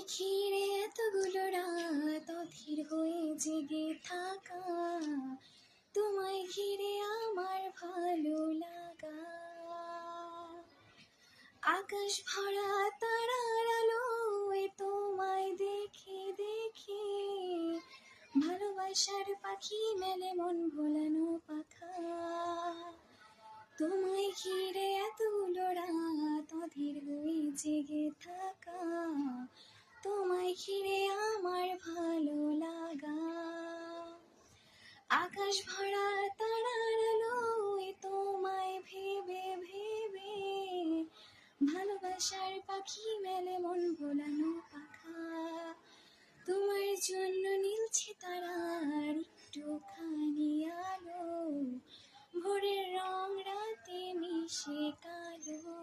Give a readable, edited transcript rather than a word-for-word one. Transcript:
ঘিরে এতগুলো রাত অধীর হয়ে জেগে থাকা, তোমায় ঘিরে আমার ভালো লাগা। আকাশ ভরা তারার আলোয় তোমায় দেখে দেখে, ভালোবাসার পাখি মেলে মন ভোলানো পাখা। তোমায় ঘিরে এতগুলো রাত অধীর হয়ে জেগে থাকা, তোমায় ঘিরে আমার ভালো লাগা। আকাশ ভরা তারার আলোয় তোমায় ভেবে ভেবে, ভালোবাসার পাখি মেলে মন ভোলানো পাখা। তোমার জন্য নীলছে তারার একটুখানি আলো, ভোরের রং রাতে মিশে কালো।